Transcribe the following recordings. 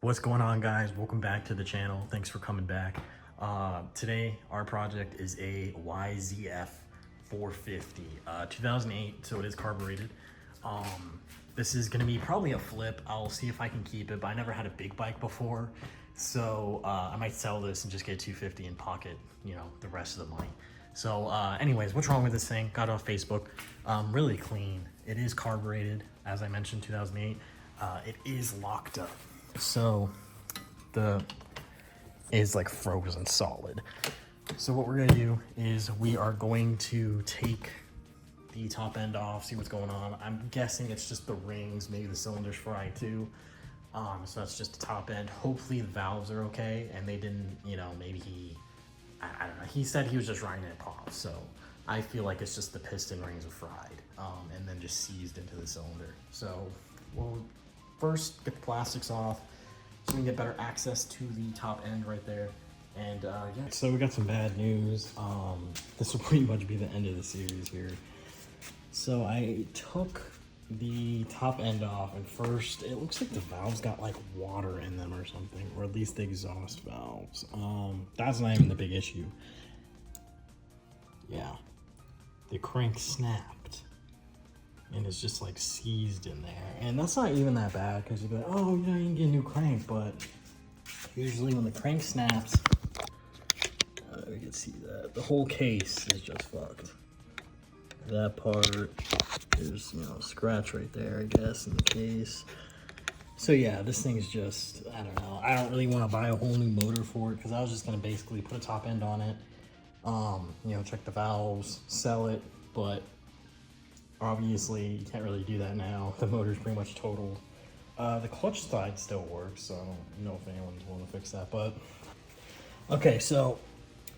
What's going on, guys? Welcome back to the channel. Thanks for coming back. Today our project is a YZ450 2008, so it is carbureted. This is gonna be probably a flip. I'll see if I can keep it, but I never had a big bike before, so I might sell this and just get 250 and pocket, you know, the rest of the money. So anyways, what's wrong with this thing? Got it off Facebook. Really clean. It is carbureted, as I mentioned, 2008. It is locked up, so the is like frozen solid. So what we're gonna do is we are going to take the top end off, see what's going on. I'm guessing it's just the rings, maybe the cylinder's fried too. So that's just the top end. Hopefully the valves are okay and they didn't, you know, maybe I don't know. He said he was just riding it pop, so I feel like it's just the piston rings are fried and then just seized into the cylinder. So we'll first get the plastics off so we can get better access to the top end right there. And yeah, so we got some bad news. This will pretty much be the end of the series here. So I took the top end off, and first it looks like the valves got like water in them or something, or at least the exhaust valves. That's not even the big issue. Yeah, the crank snapped and it's just like seized in there, and that's not even that bad because you'd be like, oh, you know, you can get a new crank, but usually when the crank snaps, you can see that the whole case is just fucked. That part, there's, you know, a scratch right there, I guess, in the case. So yeah, this thing is just, I don't know. I don't really want to buy a whole new motor for it because I was just going to basically put a top end on it, you know, check the valves, sell it, but obviously you can't really do that now. The motor's pretty much totaled. The clutch side still works, so I don't know if anyone's willing to fix that, but okay, so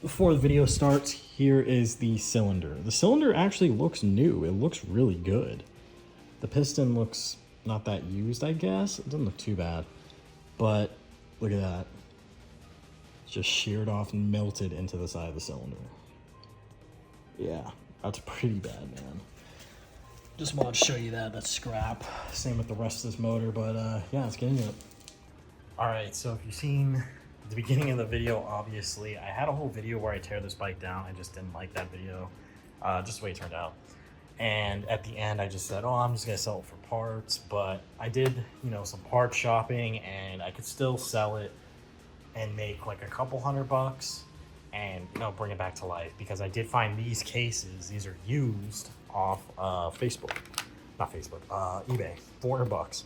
before the video starts, here is the cylinder. The cylinder actually looks new. It looks really good. The piston looks not that used, I guess. It doesn't look too bad, but look at that. It's just sheared off and melted into the side of the cylinder. Yeah, that's pretty bad, man. Just wanted to show you that. That's scrap. Same with the rest of this motor, but yeah, let's get into it. All right, so if you've seen the beginning of the video, obviously I had a whole video where I tear this bike down. I just didn't like that video, just the way it turned out. And at the end I just said, oh, I'm just gonna sell it for parts. But I did, you know, some part shopping, and I could still sell it and make like a couple $100 and, you know, bring it back to life, because I did find these cases. These are used off Facebook, not Facebook, eBay, $400.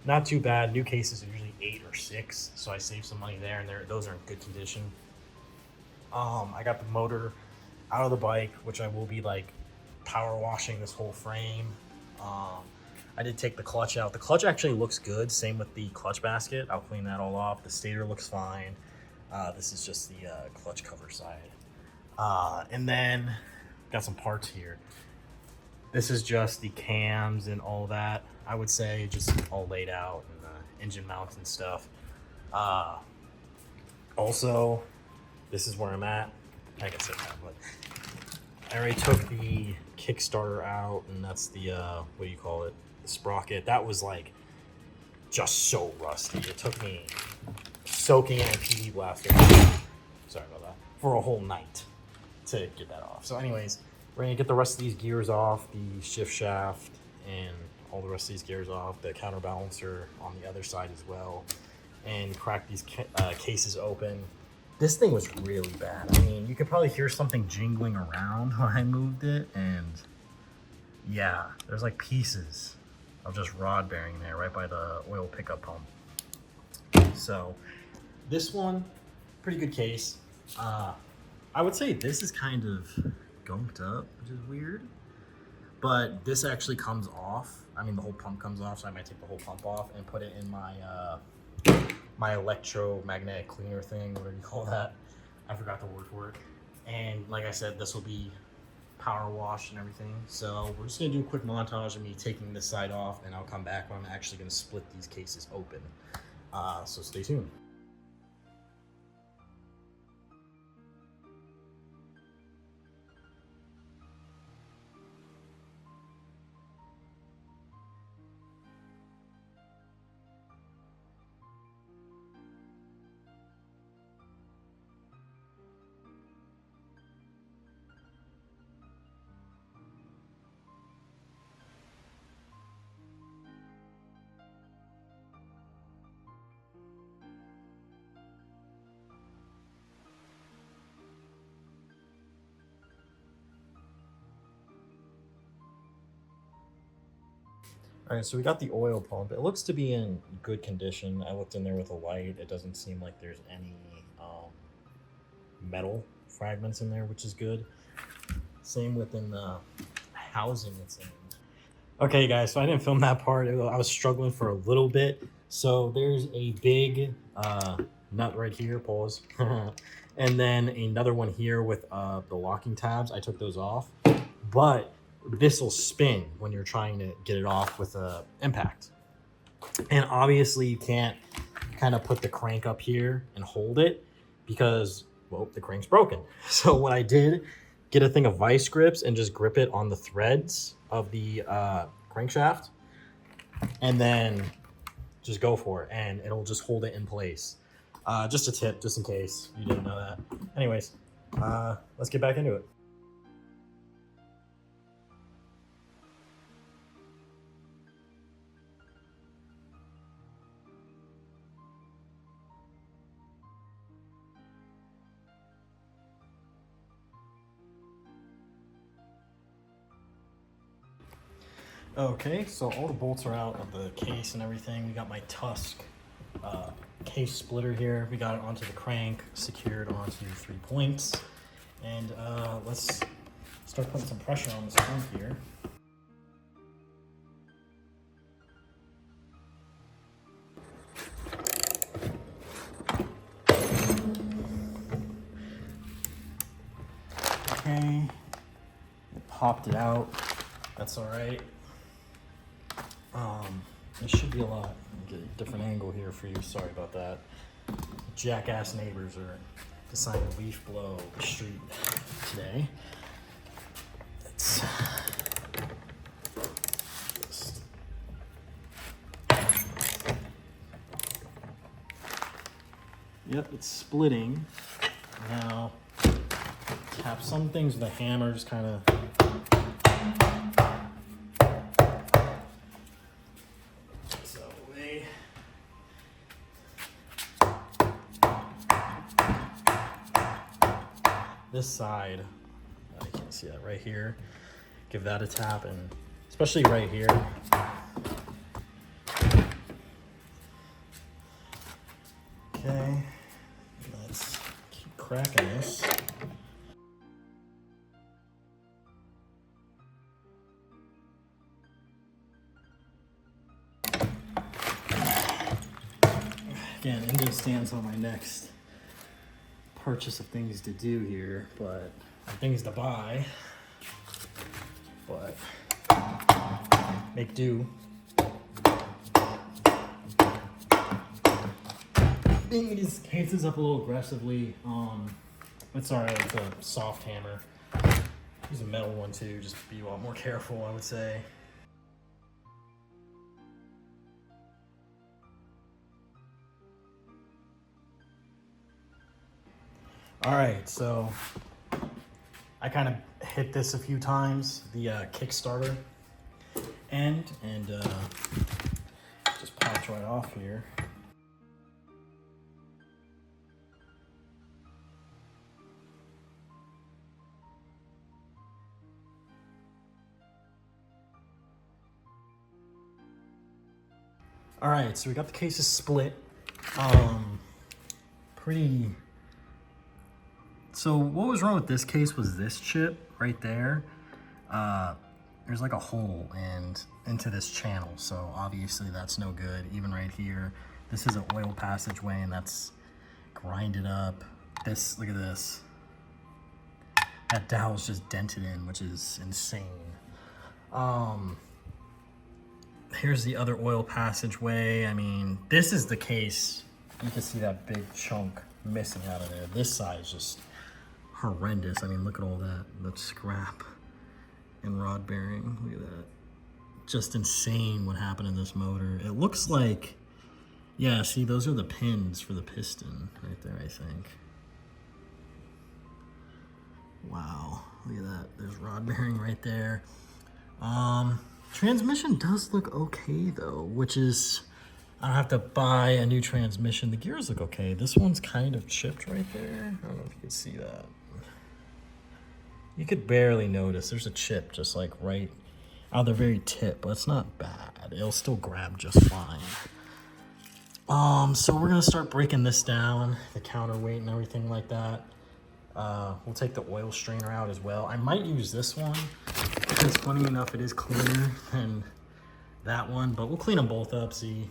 Not too bad. New cases are usually 8 or 6, so I saved some money there, and those are in good condition. I got the motor out of the bike, which I will be like power washing this whole frame. I did take the clutch out. The clutch actually looks good. Same with the clutch basket. I'll clean that all off. The stator looks fine. This is just the clutch cover side. And then got some parts here. This is just the cams and all that. I would say just all laid out, and the engine mounts and stuff. Also, this is where I'm at. I guess but I already took the Kickstarter out, and that's the what do you call it? The sprocket. That was like just so rusty. It took me soaking it in PD blaster. Sorry about that. For a whole night to get that off. So, anyways, we're gonna get the rest of these gears off, the shift shaft, and all the rest of these gears off, the counterbalancer on the other side as well, and crack these cases open. This thing was really bad. I mean, you could probably hear something jingling around when I moved it, and yeah, there's like pieces of just rod bearing there right by the oil pickup pump. So this one, pretty good case. I would say this is kind of gunked up, which is weird, but this actually comes off. I mean, the whole pump comes off, so I might take the whole pump off and put it in my my electromagnetic cleaner thing, whatever you call that. I forgot the word for it. And like I said, this will be power washed and everything. So we're just gonna do a quick montage of me taking this side off, and I'll come back when I'm actually gonna split these cases open. So stay tuned. All right, so we got the oil pump. It looks to be in good condition. I looked in there with a light. It doesn't seem like there's any metal fragments in there, which is good. Same within the housing it's in. Okay, guys, so I didn't film that part. I was struggling for a little bit. So there's a big nut right here, pause. And then another one here with the locking tabs. I took those off. But this will spin when you're trying to get it off with a impact. And obviously you can't kind of put the crank up here and hold it because, well, the crank's broken. So what I did, get a thing of vice grips and just grip it on the threads of the crankshaft, and then just go for it, and it'll just hold it in place. Just a tip, just in case you didn't know that. Anyways, let's get back into it. Okay, so all the bolts are out of the case and everything. We got my Tusk case splitter here. We got it onto the crank, secured onto 3 points. And let's start putting some pressure on this crank here. Okay, it popped it out. That's all right. It should be a lot. Get a different angle here for you. Sorry about that. Jackass neighbors are deciding to leaf blow the street today. It's just... Yep, it's splitting. Now, tap some things with a hammer, just kind of. This side, you can't see that right here. Give that a tap, and especially right here. Okay, let's keep cracking this. Again, India stands on my next purchase of things to do here, but things to buy, but make do. Bringing these cases up a little aggressively. It's alright, it's a soft hammer. Use a metal one too, just be a lot more careful, I would say. All right, so I kind of hit this a few times, the Kickstarter end, and just pops right off here. All right, so we got the cases split. Pretty. So what was wrong with this case was this chip right there. There's like a hole into this channel, so obviously that's no good. Even right here, this is an oil passageway, and that's grinded up. This, look at this. That dowel's just dented in, which is insane. Here's the other oil passageway. I mean, this is the case. You can see that big chunk missing out of there. This side is just horrendous. I mean, look at all that scrap and rod bearing. Look at that. Just insane what happened in this motor. It looks like, yeah, see, those are the pins for the piston right there, I think. Wow, look at that. There's rod bearing right there. Transmission does look okay though, which is, I don't have to buy a new transmission. The gears look okay. This one's kind of chipped right there. I don't know if you can see that. You could barely notice. There's a chip just like right. Oh, they're very tip, but it's not bad. It'll still grab just fine. So we're gonna start breaking this down, the counterweight and everything like that. We'll take the oil strainer out as well. I might use this one because funny enough, it is cleaner than that one, but we'll clean them both up, see.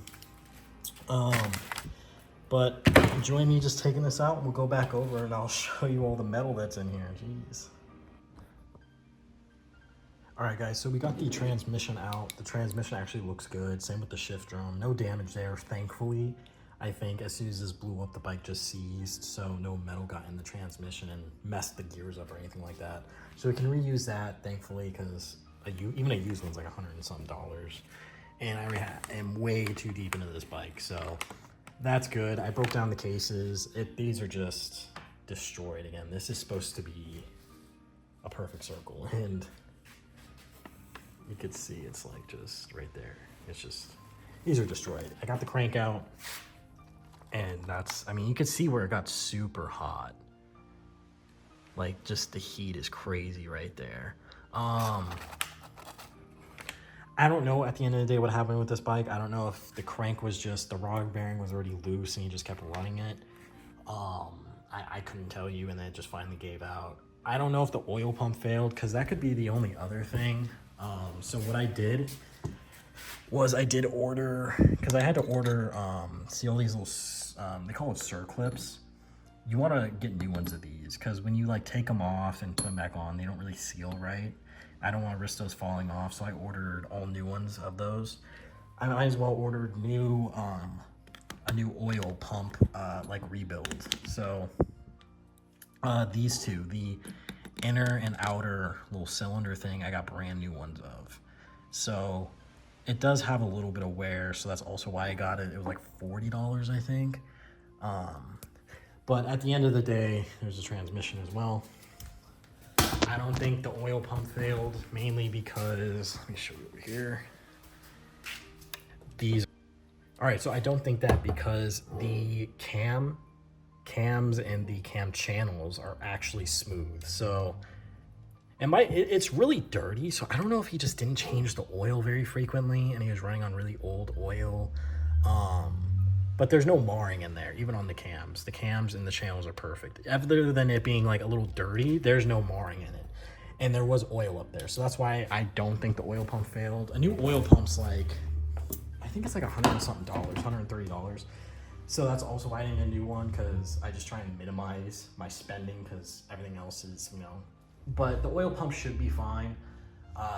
But enjoy me just taking this out and we'll go back over and I'll show you all the metal that's in here, jeez. All right, guys, so we got the transmission out. The transmission actually looks good. Same with the shift drum. No damage there, thankfully. I think as soon as this blew up, the bike just seized, so no metal got in the transmission and messed the gears up or anything like that. So we can reuse that, thankfully, because even a used one's like $100 and something. And I already am way too deep into this bike, so that's good. I broke down the cases. These are just destroyed again. This is supposed to be a perfect circle, and you could see it's like just right there. It's just, these are destroyed. I got the crank out and that's, I mean, you could see where it got super hot. Like just the heat is crazy right there. I don't know at the end of the day what happened with this bike. I don't know if the crank was just, the rod bearing was already loose and you just kept running it. I couldn't tell you, and then it just finally gave out. I don't know if the oil pump failed because that could be the only other thing. So what I did was I did order, because I had to order, see all these little, they call it circlips. You want to get new ones of these because when you like take them off and put them back on, they don't really seal right. I don't want to risk those falling off, so I ordered all new ones of those. I might as well order a new oil pump, like rebuild. So these two, the inner and outer little cylinder thing, I got brand new ones of. So it does have a little bit of wear, so that's also why I got it. It was like $40, I think. But at the end of the day, there's a transmission as well. I don't think the oil pump failed, mainly because, let me show you over here. All right, so I don't think that because the cams and the cam channels are actually smooth. So it's really dirty, so I don't know if he just didn't change the oil very frequently and he was running on really old oil. But there's no marring in there, even on the cams. The cams and the channels are perfect. Other than it being like a little dirty, there's no marring in it. And there was oil up there, so that's why I don't think the oil pump failed. A new oil pump's like, I think it's like $100 and something, $130. So that's also why I didn't get a new one, because I just try and minimize my spending because everything else is, you know. But the oil pump should be fine,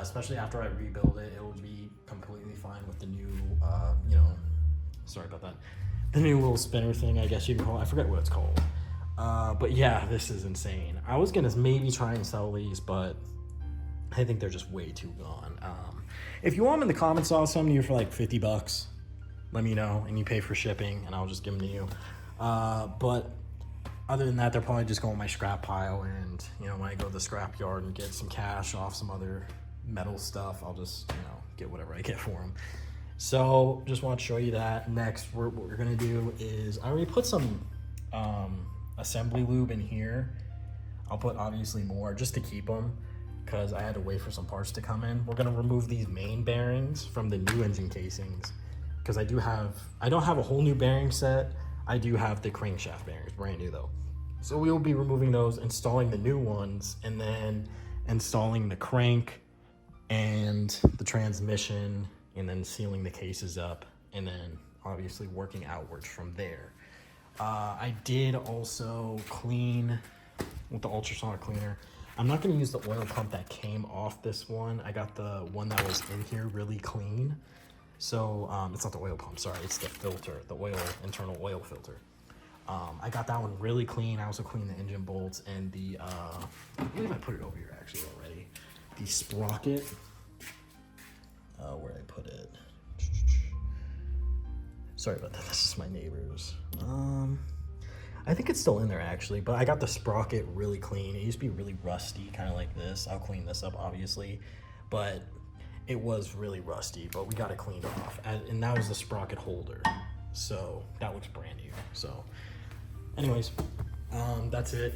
especially after I rebuild it. It will be completely fine with the new, you know, sorry about that. The new little spinner thing, I guess you can call it. I forget what it's called. But yeah, this is insane. I was gonna maybe try and sell these, but I think they're just way too gone. If you want them in the comments, I'll sell them to you for like $50. Let me know, and you pay for shipping, and I'll just give them to you. But other than that, they're probably just going in my scrap pile, and you know, when I go to the scrap yard and get some cash off some other metal stuff, I'll just, you know, get whatever I get for them. So just want to show you that. Next, what we're gonna do is, I already put some assembly lube in here. I'll put obviously more just to keep them, because I had to wait for some parts to come in. We're gonna remove these main bearings from the new engine casings, because I don't have a whole new bearing set. I do have the crankshaft bearings, brand new though. So we'll be removing those, installing the new ones, and then installing the crank and the transmission, and then sealing the cases up, and then obviously working outwards from there. I did also clean with the ultrasonic cleaner. I'm not gonna use the oil pump that came off this one. I got the one that was in here really clean. So it's not the oil pump, sorry, it's the filter, the internal oil filter. I got that one really clean. I also cleaned the engine bolts and the, I believe I put it over here actually already. The sprocket, where did I put it? Sorry about that, this is my neighbor's. I think it's still in there actually, but I got the sprocket really clean. It used to be really rusty, kind of like this. I'll clean this up obviously, but it was really rusty, but we got it cleaned off. And that was the sprocket holder. So that looks brand new. So anyways, that's it.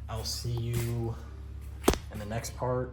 I'll see you in the next part.